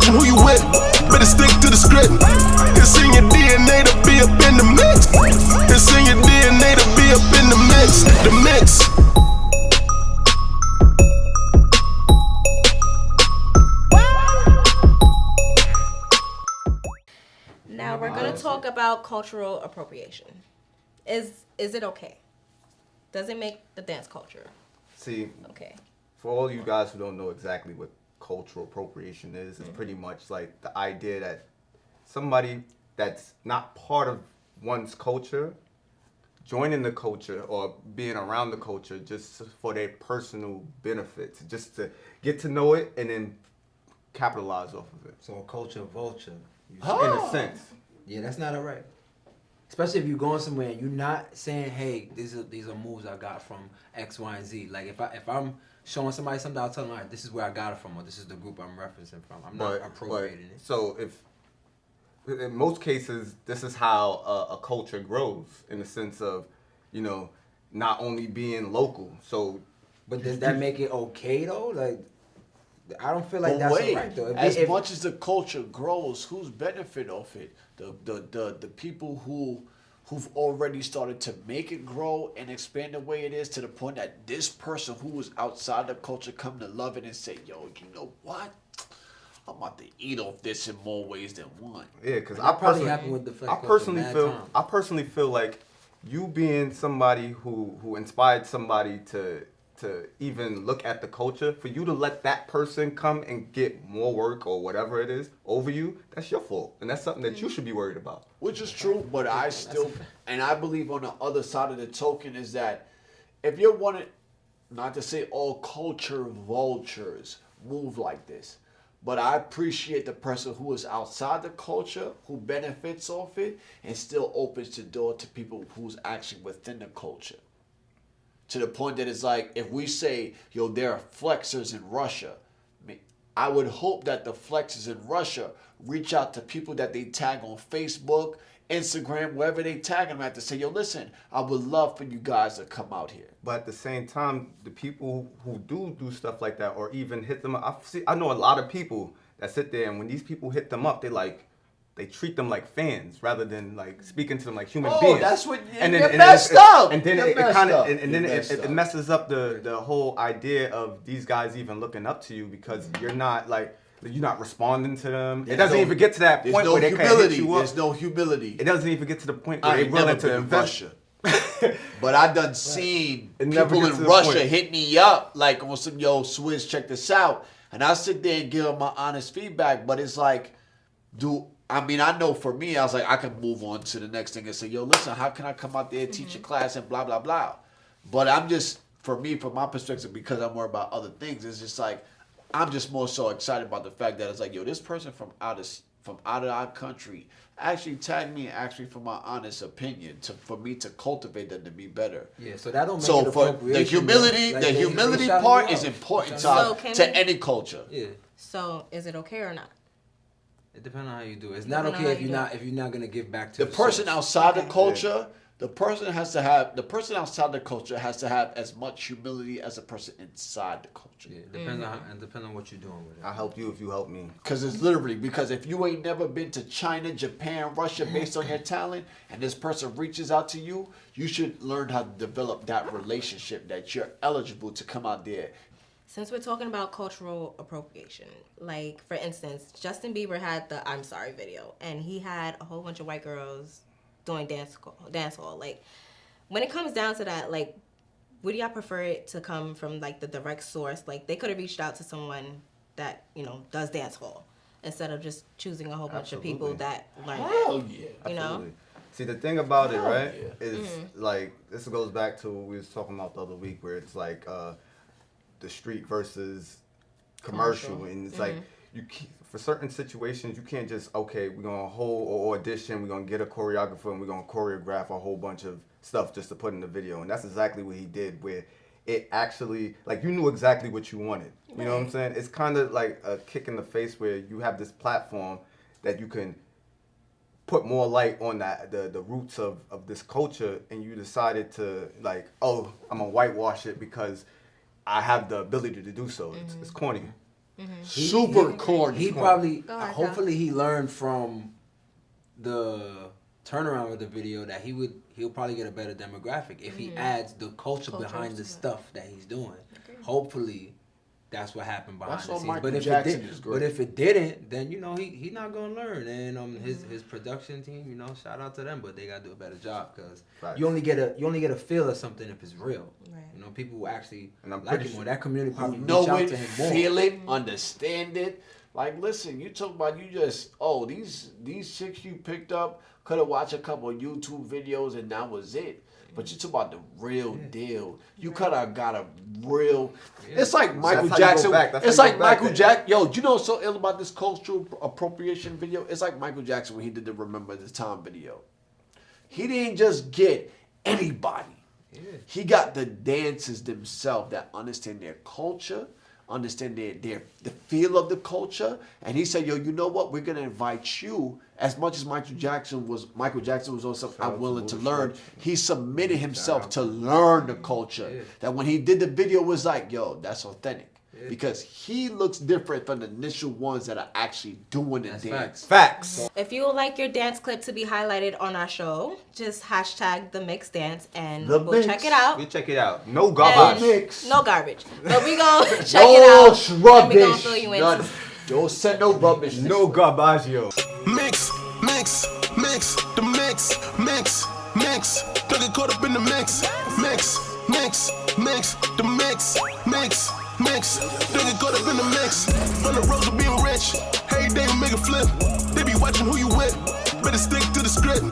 watching who you with. Better stick to the script. It's in your DNA to be up in the mix. It's in your DNA to be up in the mix. The mix. Now we're gonna talk about cultural appropriation. Is it okay? Does it make the dance culture See, okay? for all you guys who don't know exactly what cultural appropriation is, it's pretty much like the idea that somebody that's not part of one's culture joining the culture or being around the culture just for their personal benefits, just to get to know it and then capitalize off of it. So a culture vulture. In a sense. Yeah, that's not all right. Especially if you're going somewhere and you're not saying, "Hey, these are moves I got from X, Y, and Z." Like if I'm showing somebody something, I'll tell them, "All right, this is where I got it from, or this is the group I'm referencing from." I'm not appropriating it. So if in most cases, this is how a culture grows in the sense of, not only being local. So, but does that make it okay though? Like, I don't feel like that's all right though. As much as the culture grows, who's benefit off it? The people who've already started to make it grow and expand the way it is to the point that this person who was outside the culture come to love it and say, "Yo, you know what? I'm about to eat off this in more ways than one." Yeah, because I personally feel like you being somebody who inspired somebody to even look at the culture, for you to let that person come and get more work or whatever it is over you, that's your fault. And that's something that you should be worried about. Which is true, but I still, and I believe on the other side of the token is that if you're wanting, not to say all culture vultures move like this, but I appreciate the person who is outside the culture, who benefits off it, and still opens the door to people who's actually within the culture. To the point that it's like, if we say, "Yo, there are flexers in Russia," I would hope that the flexers in Russia reach out to people that they tag on Facebook, Instagram, wherever they tag them at, to say, "Yo, listen, I would love for you guys to come out here." But at the same time, the people who do stuff like that, or even hit them up, I know a lot of people that sit there, and when these people hit them up, they treat them like fans rather than like speaking to them like human beings. Oh, that's what and you're messed up. And then You're it messed kind up. of and then You're it messed messes up the whole idea of these guys even looking up to you, because you're not responding to them. It doesn't even get to that point where they can't hit you up. There's no humility. It doesn't even get to the point where I they're ain't willing never to been in invest. Russia. But I done seen It never people gets in to the Russia point. hit me up like on some, "Yo, Swizz, check this out." And I sit there and give them my honest feedback, but it's like, I know for me, I was like, I can move on to the next thing and say, "Yo, listen, how can I come out there and teach a class and blah, blah, blah." But I'm just, for me, from my perspective, because I'm worried about other things, it's just like, I'm just more so excited about the fact that it's like, yo, this person from out of our country actually tagged me and asked me for my honest opinion for me to cultivate them to be better. Yeah, so that don't make So it for appropriation. the humility, Like, the they humility shouting part you is out. important So to any culture. Yeah. So is it okay or not? It depends on how you do it. It's not okay if you're not gonna give back to The person source. outside the culture, the person outside the culture has to have as much humility as the person inside the culture. Yeah, it depends on what you're doing with it. I'll help you if you help me. Because if you ain't never been to China, Japan, Russia based on your talent, and this person reaches out to you, you should learn how to develop that relationship that you're eligible to come out there. Since we're talking about cultural appropriation, like for instance, Justin Bieber had the "I'm Sorry" video, and he had a whole bunch of white girls doing dance hall. Like, when it comes down to that, like, would y'all prefer it to come from like the direct source? Like, they could have reached out to someone that does dance hall instead of just choosing a whole bunch of people that learn Hell that. yeah. You know? See, the thing about it, right, yeah. is like, this goes back to what we was talking about the other week, where it's like the street versus commercial. And it's like, for certain situations, you can't just, okay, we're going to hold or audition, we're going to get a choreographer, and we're going to choreograph a whole bunch of stuff just to put in the video. And that's exactly what he did, where it actually, like, you knew exactly what you wanted. You know what I'm saying? It's kind of like a kick in the face where you have this platform that you can put more light on the roots of this culture, and you decided to, like, oh, I'm going to whitewash it because I have the ability to do so. It's corny. Super corny. He probably, Go ahead, hopefully, he learned from the turnaround of the video that he'll probably get a better demographic if he adds the culture behind the stuff that he's doing. Hopefully, that's what happened behind the scenes. But if it didn't, then he not gonna learn. And his production team, shout out to them, but they gotta do a better job because you only get a feel of something if it's real. Right. People will actually I'm like pretty it more. That community probably know reach out it, to him more. feel it, understand it. Like, listen, you talk about these chicks you picked up could have watched a couple of YouTube videos and that was it. But you talk about the real deal. You could have got a real. It's like Michael Jackson. It's like Michael Jackson. Yo, do you know what's so ill about this cultural appropriation video? It's like Michael Jackson when he did the Remember the Time video. He didn't just get anybody. Yeah. He got the dancers themselves that understand their culture, understand the feel of the culture, and he said, "Yo, you know what? We're gonna invite you." As much as Michael Jackson was on something I'm willing to learn, he submitted himself to learn the culture. Yeah. That when he did the video, was like, "Yo, that's authentic." Yeah. Because he looks different from the initial ones that are actually doing the dance. Facts. If you would like your dance clip to be highlighted on our show, just hashtag the mix dance and we'll check it out. We check it out. No garbage. No garbage. But we gonna check it out. No rubbish. And we gonna fill you in. None. Don't send no rubbish. No garbage, yo. Mix, the mix. Don't get caught up in the mix. Mix, the mix. Don't get caught up in the mix. On the road to being rich. Hey, they gon' make a flip. They be watching who you with. Better stick to the script.